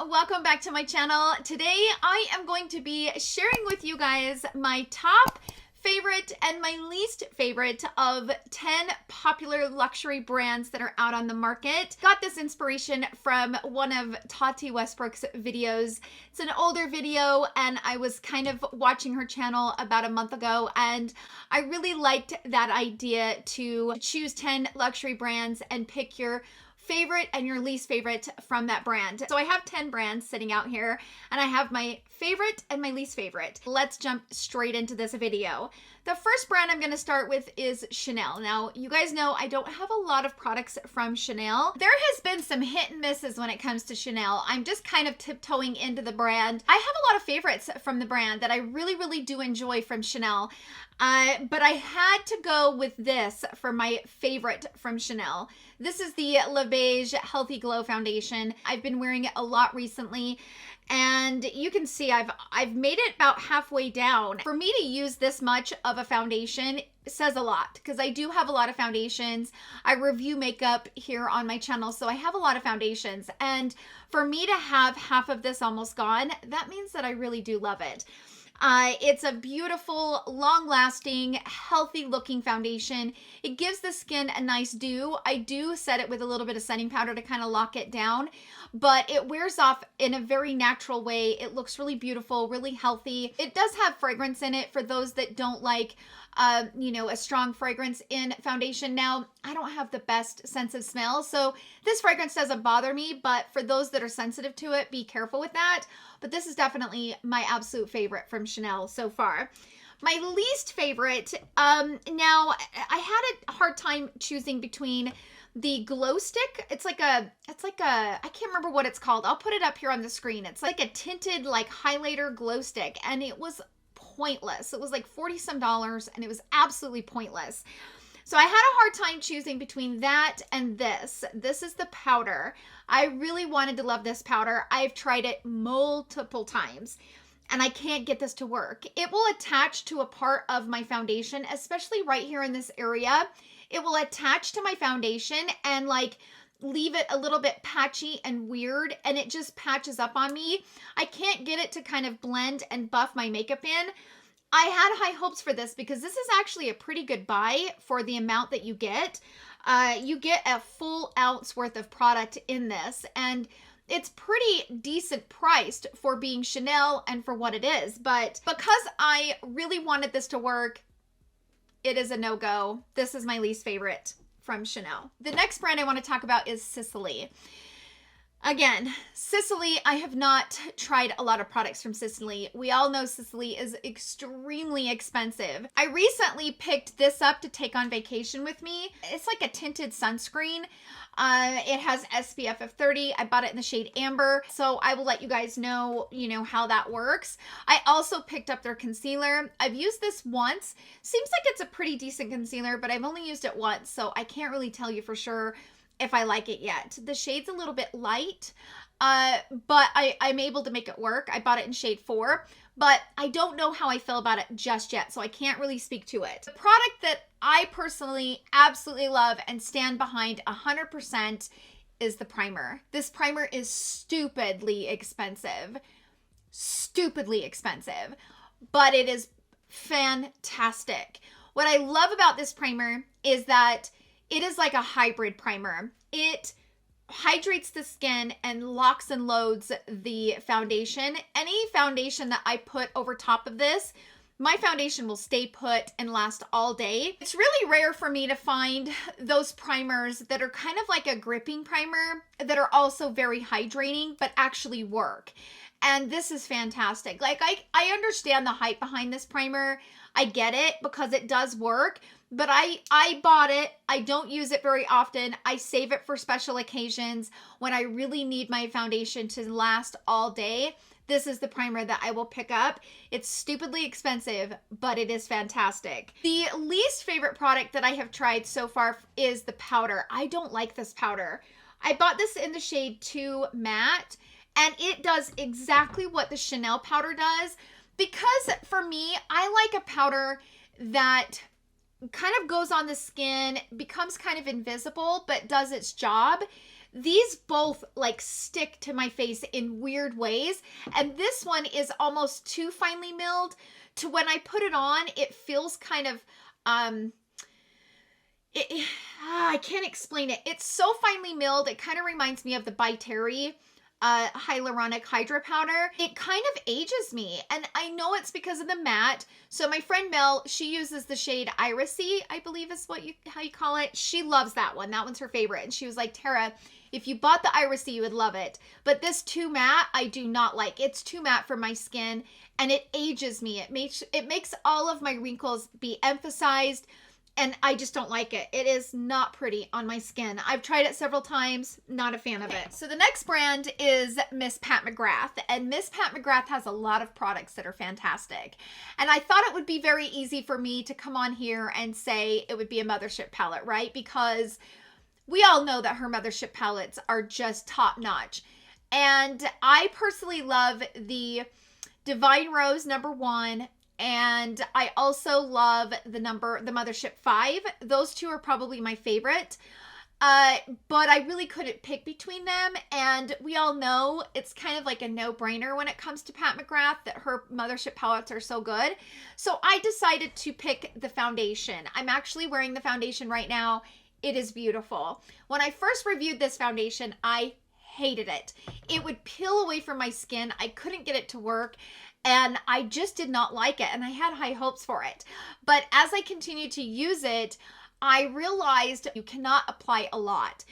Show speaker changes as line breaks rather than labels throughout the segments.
welcome back to my channel. Today I am going to be sharing with you guys my top favorite and my least favorite of 10 popular luxury brands that are out on the market. Got this inspiration from one of Tati Westbrook's videos. It's an older video and I was kind of watching her channel about a month ago and I really liked that idea to choose 10 luxury brands and pick your favorite and your least favorite from that brand. So I have 10 brands sitting out here and I have my favorite and my least favorite. Let's jump straight into this video. The first brand I'm going to start with is Chanel. Now, you guys know I don't have a lot of products from Chanel. There has been some hit and misses when it comes to Chanel. I'm just kind of tiptoeing into the brand. I have a lot of favorites from the brand that I really do enjoy from Chanel. But I had to go with this for my favorite from Chanel. This is the Le Beige Healthy Glow Foundation. I've been wearing it a lot recently. And you can see I've made it about halfway down. For me to use this much of a foundation says a lot because I do have a lot of foundations. I review makeup here on my channel, so I have a lot of foundations. And for me to have half of this almost gone, that means that I really do love it. It's a beautiful, long-lasting, healthy-looking foundation. It gives the skin a nice dew. I do set it with a little bit of setting powder to kind of lock it down, but it wears off in a very natural way. It looks really beautiful, really healthy. It does have fragrance in it for those that don't like a strong fragrance in foundation. Now, I don't have the best sense of smell, so this fragrance doesn't bother me, but for those that are sensitive to it, be careful with that. But this is definitely my absolute favorite from Chanel so far. My least favorite, now I had a hard time choosing between the glow stick. It's like a, I can't remember what it's called. I'll put it up here on the screen. It's like a tinted like highlighter glow stick, and it was pointless. It was like $40 some and it was absolutely pointless. So I had a hard time choosing between that and this. This is the powder. I really wanted to love this powder. I've tried it multiple times and I can't get this to work. It will attach to a part of my foundation, especially right here in this area. It will attach to my foundation and like leave it a little bit patchy and weird, and it just patches up on me. I can't get it to kind of blend and buff my makeup in. I had high hopes for this because this is actually a pretty good buy for the amount that you get. You get a full ounce worth of product in this, and it's pretty decent priced for being Chanel and for what it is. But because I really wanted this to work, it is a no-go. This is my least favorite from Chanel. The next brand I want to talk about is Sisley. Again, Sisley, I have not tried a lot of products from Sisley. We all know Sisley is extremely expensive. I recently picked this up to take on vacation with me. It's like a tinted sunscreen. It has SPF of 30. I bought it in the shade Amber, so I will let you guys know, how that works. I also picked up their concealer. I've used this once. Seems like it's a pretty decent concealer, but I've only used it once, so I can't really tell you for sure if I like it yet. The shade's a little bit light, but I'm able to make it work. I bought it in shade 4, but I don't know how I feel about it just yet, so I can't really speak to it. The product that I personally absolutely love and stand behind 100% is the primer. This primer is stupidly expensive, but it is fantastic. What I love about this primer is that it is like a hybrid primer. It hydrates the skin and locks and loads the foundation. Any foundation that I put over top of this, my foundation will stay put and last all day. It's really rare for me to find those primers that are kind of like a gripping primer that are also very hydrating but actually work. And this is fantastic. Like I understand the hype behind this primer. I get it because it does work. But I bought it. I don't use it very often. I save it for special occasions when I really need my foundation to last all day. This is the primer that I will pick up. It's stupidly expensive, but it is fantastic. The least favorite product that I have tried so far is the powder. I don't like this powder. I bought this in the shade 2 Matte, and it does exactly what the Chanel powder does. Because for me, I like a powder that kind of goes on the skin, becomes kind of invisible, but does its job. These both like stick to my face in weird ways. And this one is almost too finely milled to when I put it on, it feels kind of, I can't explain it. It's so finely milled. It kind of reminds me of the By Terry hyaluronic hydra powder. It kind of ages me, and I know it's because of the matte. So my friend Mel, she uses the shade Irisy, I believe is how you call it. She loves that one. That one's her favorite. And she was like, Tara, if you bought the Irisy, you would love it. But this too matte, I do not like. It's too matte for my skin, and it ages me. It makes all of my wrinkles be emphasized, and I just don't like it. It is not pretty on my skin. I've tried it several times, not a fan of it. So the next brand is Miss Pat McGrath, and Miss Pat McGrath has a lot of products that are fantastic. And I thought it would be very easy for me to come on here and say it would be a Mothership palette, right? Because we all know that her Mothership palettes are just top notch. And I personally love the Divine Rose #1, and I also love the Mothership 5. Those two are probably my favorite. But I really couldn't pick between them. And we all know it's kind of like a no-brainer when it comes to Pat McGrath that her Mothership palettes are so good. So I decided to pick the foundation. I'm actually wearing the foundation right now. It is beautiful. When I first reviewed this foundation, I hated it. It would peel away from my skin. I couldn't get it to work. And I just did not like it, and I had high hopes for it. But as I continued to use it, I realized you cannot apply a lot.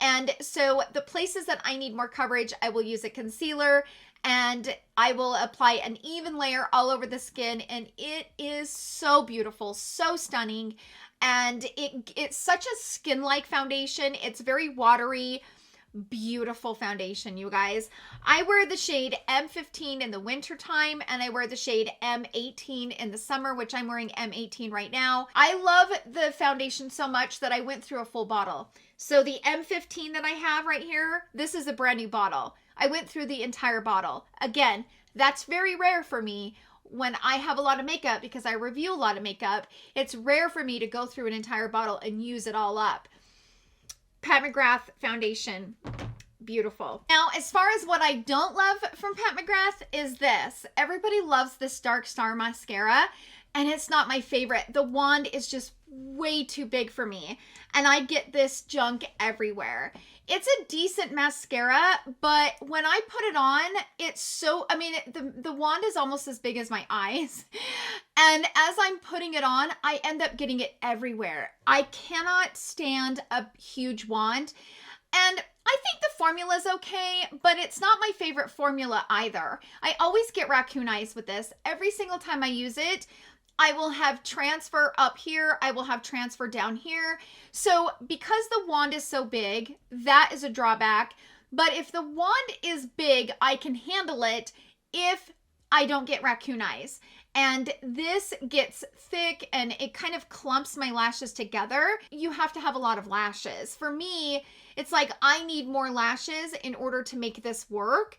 And so the places that I need more coverage, I will use a concealer, and I will apply an even layer all over the skin, and it is so beautiful, so stunning. And it's such a skin-like foundation. It's very watery, beautiful foundation, you guys. I wear the shade M15 in the winter time, and I wear the shade M18 in the summer, which I'm wearing M18 right now. I love the foundation so much that I went through a full bottle. So the M15 that I have right here, this is a brand new bottle. I went through the entire bottle. Again, that's very rare for me. When I have a lot of makeup, because I review a lot of makeup, it's rare for me to go through an entire bottle and use it all up. Pat McGrath foundation, beautiful. Now, as far as what I don't love from Pat McGrath is this. Everybody loves this Dark Star mascara, and it's not my favorite. The wand is just way too big for me, and I get this junk everywhere. It's a decent mascara, but when I put it on, it's so, the wand is almost as big as my eyes. And as I'm putting it on, I end up getting it everywhere. I cannot stand a huge wand. And I think the formula is okay, but it's not my favorite formula either. I always get raccoon eyes with this. Every single time I use it, I will have transfer up here. I will have transfer down here. So because the wand is so big, that is a drawback. But if the wand is big, I can handle it if I don't get raccoon eyes. And this gets thick and it kind of clumps my lashes together. You have to have a lot of lashes. For me, it's like I need more lashes in order to make this work.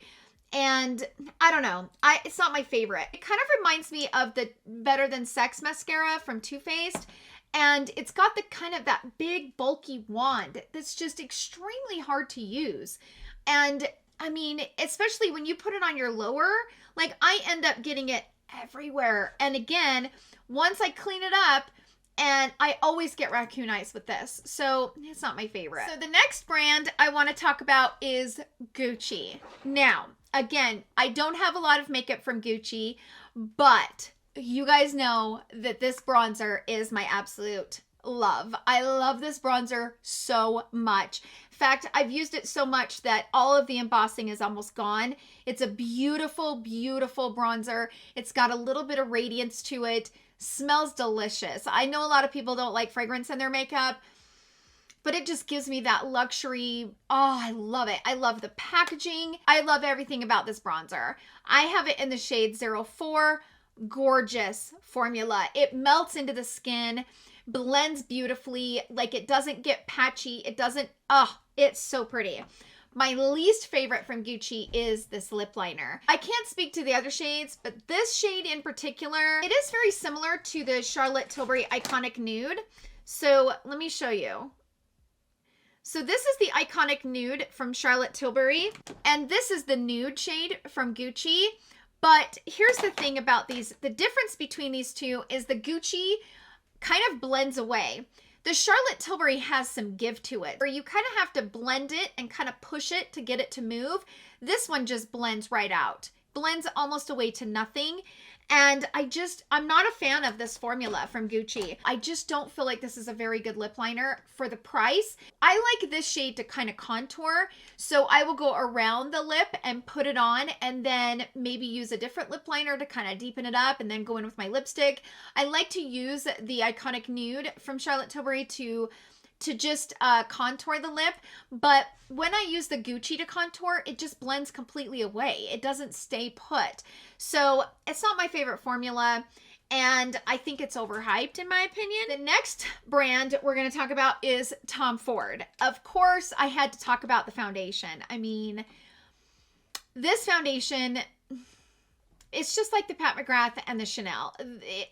And I don't know, it's not my favorite. It kind of reminds me of the Better Than Sex mascara from Too Faced. And it's got the kind of that big bulky wand that's just extremely hard to use. And I mean, especially when you put it on your lower, like I end up getting it everywhere. And again, once I clean it up, and I always get raccoon eyes with this. So it's not my favorite. So the next brand I want to talk about is Gucci. Now, again, I don't have a lot of makeup from Gucci, but you guys know that this bronzer is my absolute love. I love this bronzer so much. In fact, I've used it so much that all of the embossing is almost gone. It's a beautiful, beautiful bronzer. It's got a little bit of radiance to it. Smells delicious. I know a lot of people don't like fragrance in their makeup, but it just gives me that luxury. Oh, I love it. I love the packaging. I love everything about this bronzer. I have it in the shade 04. Gorgeous formula. It melts into the skin, blends beautifully. Like it doesn't get patchy. It doesn't, it's so pretty. My least favorite from Gucci is this lip liner. I can't speak to the other shades, but this shade in particular, it is very similar to the Charlotte Tilbury Iconic Nude. So let me show you. So this is the Iconic Nude from Charlotte Tilbury, and this is the Nude shade from Gucci. But here's the thing about these. The difference between these two is the Gucci kind of blends away. The Charlotte Tilbury has some give to it, where you kind of have to blend it and kind of push it to get it to move. This one just blends right out. Blends almost away to nothing. And I'm not a fan of this formula from Gucci. I just don't feel like this is a very good lip liner for the price. I like this shade to kind of contour. So I will go around the lip and put it on and then maybe use a different lip liner to kind of deepen it up and then go in with my lipstick. I like to use the Iconic Nude from Charlotte Tilbury to just contour the lip, but when I use the Gucci to contour, it just blends completely away. It doesn't stay put. So it's not my favorite formula, and I think it's overhyped in my opinion. The next brand we're going to talk about is Tom Ford. Of course, I had to talk about the foundation. I mean, this foundation, it's just like the Pat McGrath and the Chanel.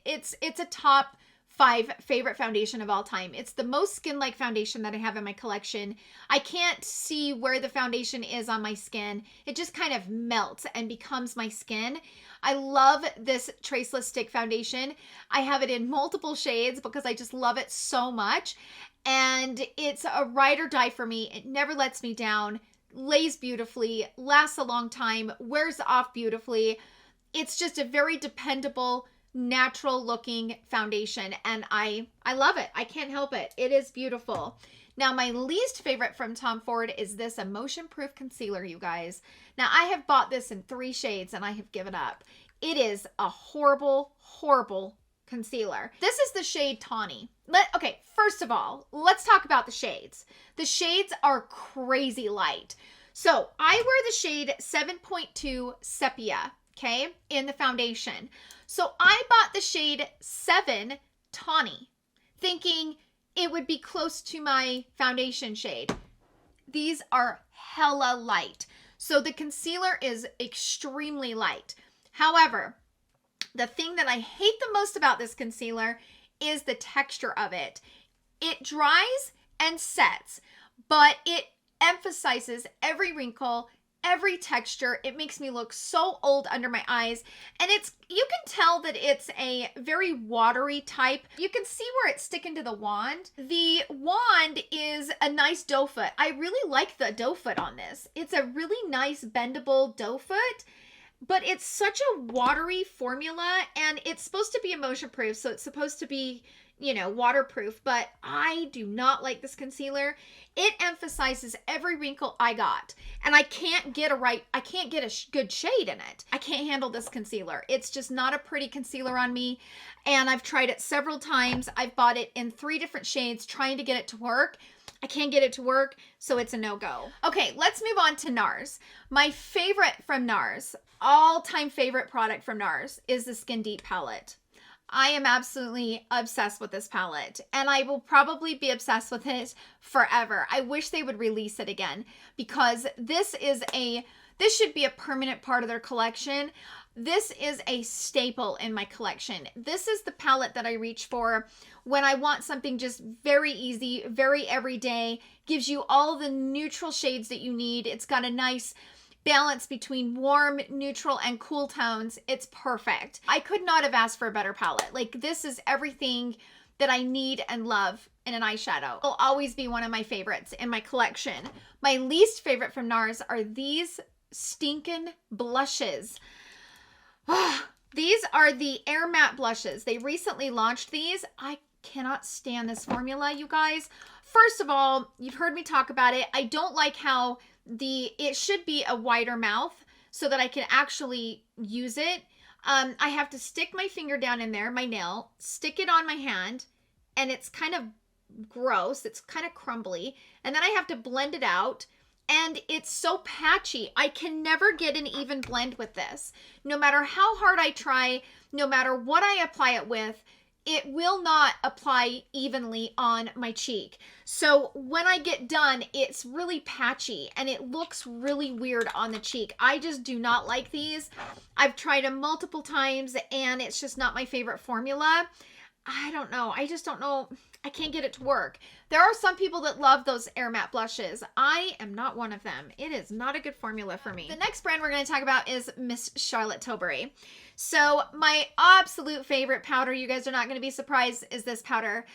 It's a top 5 favorite foundation of all time. It's the most skin-like foundation that I have in my collection. I can't see where the foundation is on my skin. It just kind of melts and becomes my skin. I love this Traceless Stick foundation. I have it in multiple shades because I just love it so much. And it's a ride or die for me. It never lets me down. Lays beautifully, lasts a long time, wears off beautifully. It's just a very dependable, natural looking foundation, and I love it. I can't help it. It is beautiful. Now, my least favorite from Tom Ford is this Emotion Proof Concealer, you guys. Now, I have bought this in 3 shades and I have given up. It is a horrible, horrible concealer. This is the shade Tawny. Okay, first of all, let's talk about the shades. The shades are crazy light. So I wear the shade 7.2 Sepia, okay, in the foundation. So I bought the shade 7 Tawny, thinking it would be close to my foundation shade. These are hella light. So the concealer is extremely light. However, the thing that I hate the most about this concealer is the texture of it. It dries and sets, but it emphasizes every wrinkle, every texture. It makes me look so old under my eyes. And you can tell that it's a very watery type. You can see where it's sticking to the wand. The wand is a nice doe foot. I really like the doe foot on this. It's a really nice bendable doe foot, but it's such a watery formula, and it's supposed to be emotion proof. So it's supposed to be, you know, waterproof, but I do not like this concealer. It emphasizes every wrinkle I got, and I can't get a good shade in it. I can't handle this concealer. It's just not a pretty concealer on me, and I've tried it several times. I've bought it in 3 different shades trying to get it to work. I can't get it to work, so it's a no-go. Okay, let's move on to Nars. My favorite from Nars, all-time favorite product from Nars, is the Skin Deep palette. I am absolutely obsessed with this palette, and I will probably be obsessed with it forever. I wish they would release it again, because this should be a permanent part of their collection. This is a staple in my collection. This is the palette that I reach for when I want something just very easy, very everyday, gives you all the neutral shades that you need. It's got a nice balance between warm, neutral, and cool tones. It's perfect. I could not have asked for a better palette. Like, this is everything that I need and love in an eyeshadow. It'll always be one of my favorites in my collection. My least favorite from Nars are these stinking blushes. These are the Air Matte blushes. They recently launched these. I cannot stand this formula, you guys. First of all, you've heard me talk about it. I don't like how it should be a wider mouth so that I can actually use it. I have to stick my finger down in there, my nail, stick it on my hand, and it's kind of gross. It's kind of crumbly. And then I have to blend it out, and it's so patchy. I can never get an even blend with this. No matter how hard I try, no matter what I apply it with, it will not apply evenly on my cheek. So when I get done, it's really patchy and it looks really weird on the cheek. I just do not like these. I've tried them multiple times and it's just not my favorite formula. I don't know. I just don't know. I can't get it to work. There are some people that love those Air Matte blushes. I am not one of them. It is not a good formula for me. The next brand we're going to talk about is Miss Charlotte Tilbury. So my absolute favorite powder, you guys are not going to be surprised, is this powder.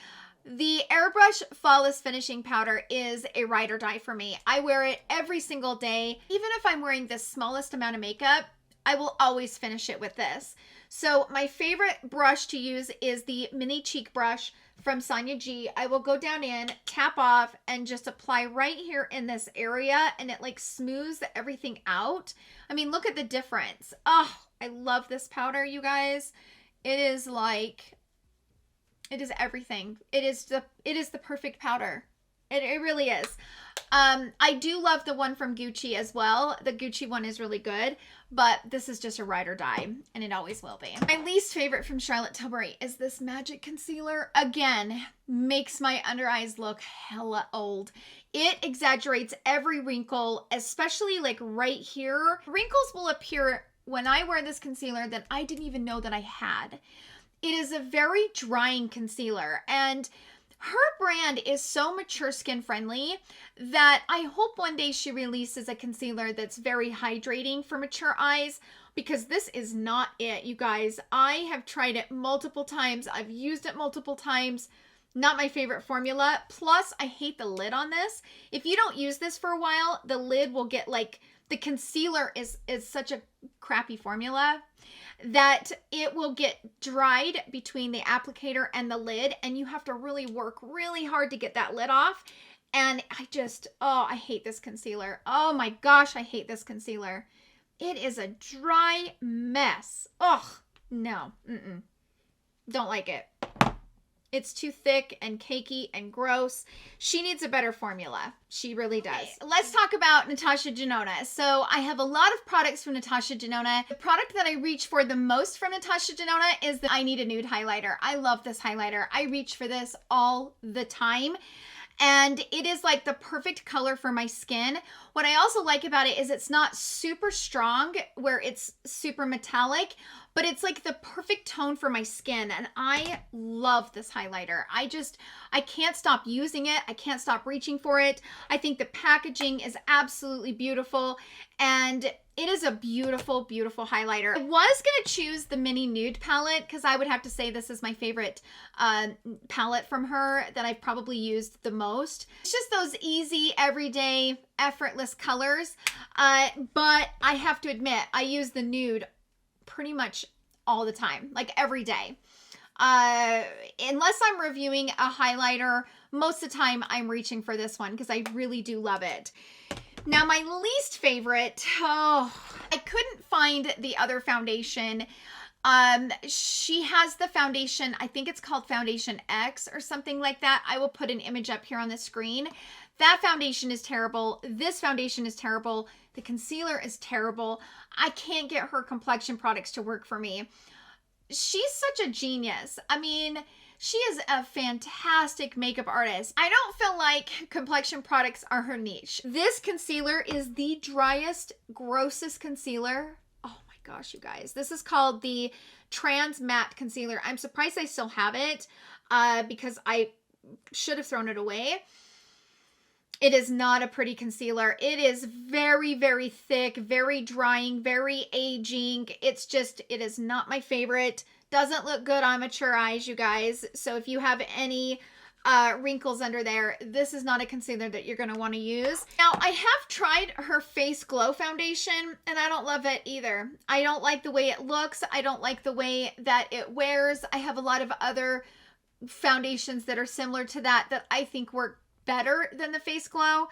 The Airbrush Flawless Finishing Powder is a ride or die for me. I wear it every single day. Even if I'm wearing the smallest amount of makeup, I will always finish it with this. So my favorite brush to use is the mini cheek brush from Sonia G. I will go down in, tap off, and just apply right here in this area, and it like smooths everything out. I mean, look at the difference. Oh, I love this powder, you guys. It is like, it is everything. It is the perfect powder. It really is. I do love the one from Gucci as well. The Gucci one is really good, but this is just a ride or die, and it always will be. My least favorite from Charlotte Tilbury is this Magic Concealer. Again, makes my under eyes look hella old. It exaggerates every wrinkle, especially like right here. Wrinkles will appear when I wear this concealer that I didn't even know that I had. It is a very drying concealer, and her brand is so mature skin friendly that I hope one day she releases a concealer that's very hydrating for mature eyes, because this is not it, you guys. I have tried it multiple times. I've used it multiple times. Not my favorite formula. Plus, I hate the lid on this. If you don't use this for a while, the lid will get like, the concealer is such a crappy formula that it will get dried between the applicator and the lid, and you have to really work really hard to get that lid off. And I hate this concealer. Oh my gosh, I hate this concealer. It is a dry mess. Ugh, no, don't like it. It's too thick and cakey and gross. She needs a better formula. She really does. Okay, let's talk about Natasha Denona. So I have a lot of products from Natasha Denona. The product that I reach for the most from Natasha Denona is the I Need a Nude highlighter. I love this highlighter. I reach for this all the time. And it is like the perfect color for my skin. What I also like about it is it's not super strong where it's super metallic, but it's like the perfect tone for my skin. And I love this highlighter. I can't stop using it. I can't stop reaching for it. I think the packaging is absolutely beautiful. And it is a beautiful, beautiful highlighter. I was going to choose the Mini Nude palette because I would have to say this is my favorite palette from her that I've probably used the most. It's just those easy, everyday, effortless colors. But I have to admit, I use the nude pretty much all the time, like every day. Unless I'm reviewing a highlighter, most of the time I'm reaching for this one because I really do love it. Now, my least favorite, I couldn't find the other foundation. She has the foundation, I think it's called Foundation X or something like that. I will put an image up here on the screen. That foundation is terrible. This foundation is terrible. The concealer is terrible. I can't get her complexion products to work for me. She's such a genius. I mean, she is a fantastic makeup artist. I don't feel like complexion products are her niche. This concealer is the driest, grossest concealer. Oh my gosh, you guys. This is called the Trans Matte Concealer. I'm surprised I still have it because I should have thrown it away. It is not a pretty concealer. It is very, very thick, very drying, very aging. It is not my favorite. Doesn't look good on mature eyes, you guys. So if you have any wrinkles under there, this is not a concealer that you're going to want to use. Now, I have tried her Face Glow foundation, and I don't love it either. I don't like the way it looks. I don't like the way that it wears. I have a lot of other foundations that are similar to that I think work better than the Face Glow.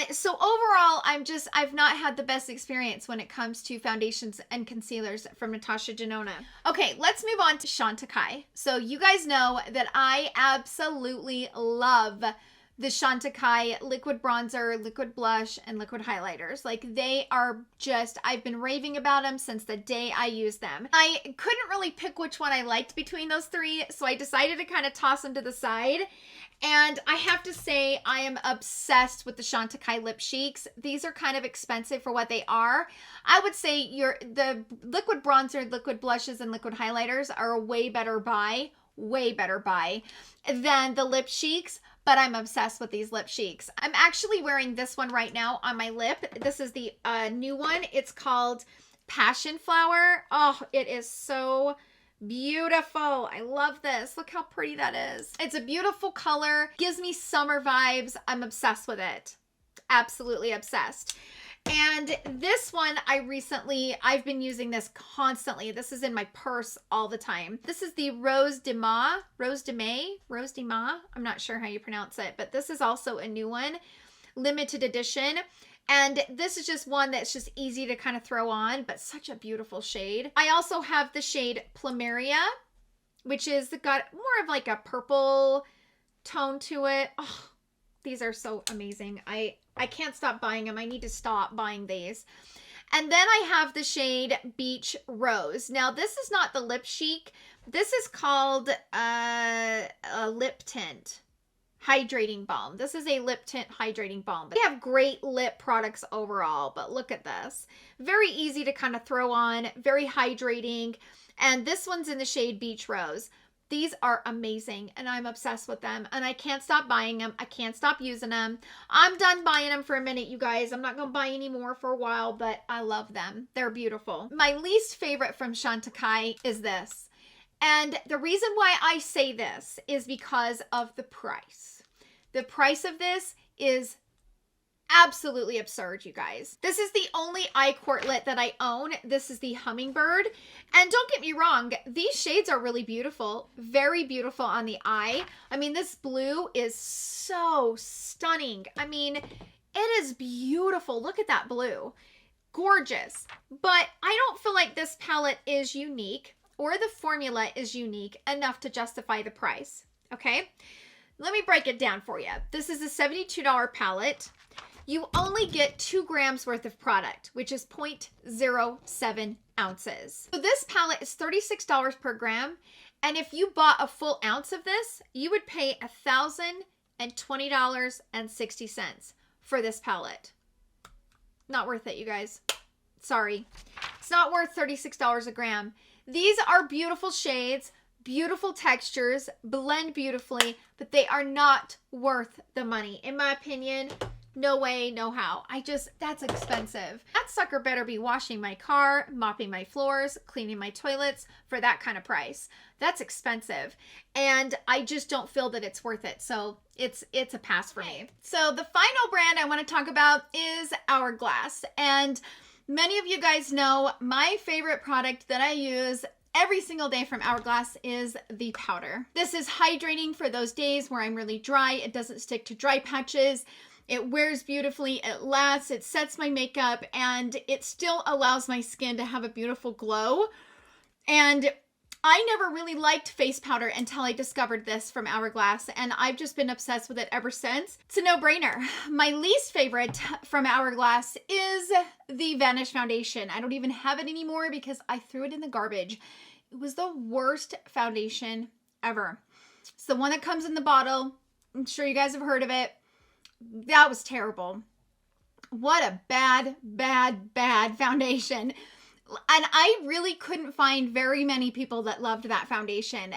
So overall, I've not had the best experience when it comes to foundations and concealers from Natasha Denona. Okay, let's move on to Chantecaille. So you guys know that I absolutely love the Chantecaille liquid bronzer, liquid blush, and liquid highlighters. Like, they are just, I've been raving about them since the day I used them. I couldn't really pick which one I liked between those three, so I decided to kind of toss them to the side. And I have to say, I am obsessed with the Chantecaille Lip Cheeks. These are kind of expensive for what they are. I would say the liquid bronzer, liquid blushes, and liquid highlighters are a way better buy. way better buy than the Lip Cheeks, but I'm obsessed with these Lip Cheeks. I'm actually wearing this one right now on my lip. This is the new one. It's called Passion Flower. Oh, it is so beautiful. I love this. Look how pretty that is. It's a beautiful color. Gives me summer vibes. I'm obsessed with it. Absolutely obsessed. And this one, I've been using this constantly. This is in my purse all the time. This is the Rose de Ma. I'm not sure how you pronounce it, but this is also a new one, limited edition. And this is just one that's just easy to kind of throw on, but such a beautiful shade. I also have the shade Plumeria, which is got more of like a purple tone to it. Oh, these are so amazing. I can't stop buying them. I need to stop buying these. And then I have the shade Beach Rose. Now, this is not the Lip Chic. This is called a lip tint hydrating balm. This is a lip tint hydrating balm. They have great lip products overall, but look at this. Very easy to kind of throw on, very hydrating. And this one's in the shade Beach Rose. These are amazing, and I'm obsessed with them, and I can't stop buying them. I can't stop using them. I'm done buying them for a minute, you guys. I'm not going to buy any more for a while, but I love them. They're beautiful. My least favorite from Chantecaille is this, and the reason why I say this is because of the price. The price of this is absolutely absurd, you guys. This is the only eye cortlet that I own. This is the Hummingbird. And don't get me wrong, these shades are really beautiful. Very beautiful on the eye. I mean, this blue is so stunning. I mean, it is beautiful. Look at that blue. Gorgeous. But I don't feel like this palette is unique or the formula is unique enough to justify the price. Okay? Let me break it down for you. This is a $72 palette. You only get 2 grams worth of product, which is 0.07 ounces. So this palette is $36 per gram. And if you bought a full ounce of this, you would pay $1,020.60 for this palette. Not worth it, you guys. Sorry. It's not worth $36 a gram. These are beautiful shades, beautiful textures, blend beautifully, but they are not worth the money. In my opinion, no way, no how. That's expensive. That sucker better be washing my car, mopping my floors, cleaning my toilets for that kind of price. That's expensive. And I just don't feel that it's worth it. So it's a pass for me. So the final brand I want to talk about is Hourglass. And many of you guys know my favorite product that I use every single day from Hourglass is the powder. This is hydrating for those days where I'm really dry. It doesn't stick to dry patches. It wears beautifully, it lasts, it sets my makeup, and it still allows my skin to have a beautiful glow. And I never really liked face powder until I discovered this from Hourglass, and I've just been obsessed with it ever since. It's a no-brainer. My least favorite from Hourglass is the Vanish foundation. I don't even have it anymore because I threw it in the garbage. It was the worst foundation ever. It's the one that comes in the bottle. I'm sure you guys have heard of it. That was terrible. What a bad, bad, bad foundation. And I really couldn't find very many people that loved that foundation.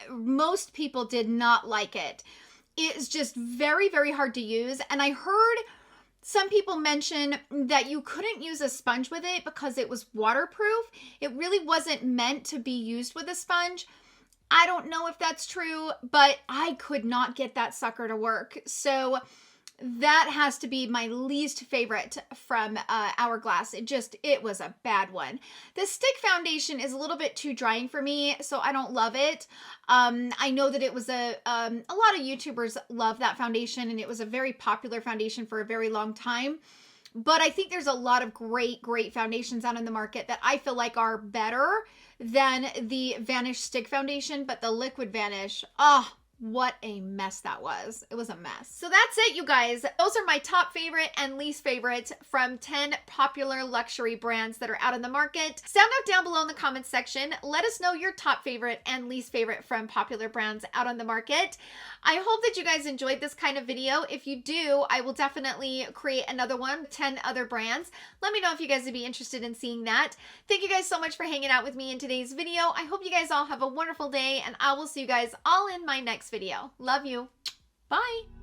Most people did not like it. It's just very, very hard to use. And I heard some people mention that you couldn't use a sponge with it because it was waterproof. It really wasn't meant to be used with a sponge. I don't know if that's true, but I could not get that sucker to work. So that has to be my least favorite from Hourglass. It was a bad one. The stick foundation is a little bit too drying for me, so I don't love it. I know that it was a lot of YouTubers love that foundation, and it was a very popular foundation for a very long time. But I think there's a lot of great, great foundations out in the market that I feel like are better than the Vanish Stick Foundation, but the Liquid Vanish, oh, what a mess that was. It was a mess. So that's it, you guys. Those are my top favorite and least favorite from 10 popular luxury brands that are out in the market. Sound out down below in the comments section. Let us know your top favorite and least favorite from popular brands out on the market. I hope that you guys enjoyed this kind of video. If you do, I will definitely create another one, 10 other brands. Let me know if you guys would be interested in seeing that. Thank you guys so much for hanging out with me in today's video. I hope you guys all have a wonderful day, and I will see you guys all in my next video. Love you. Bye.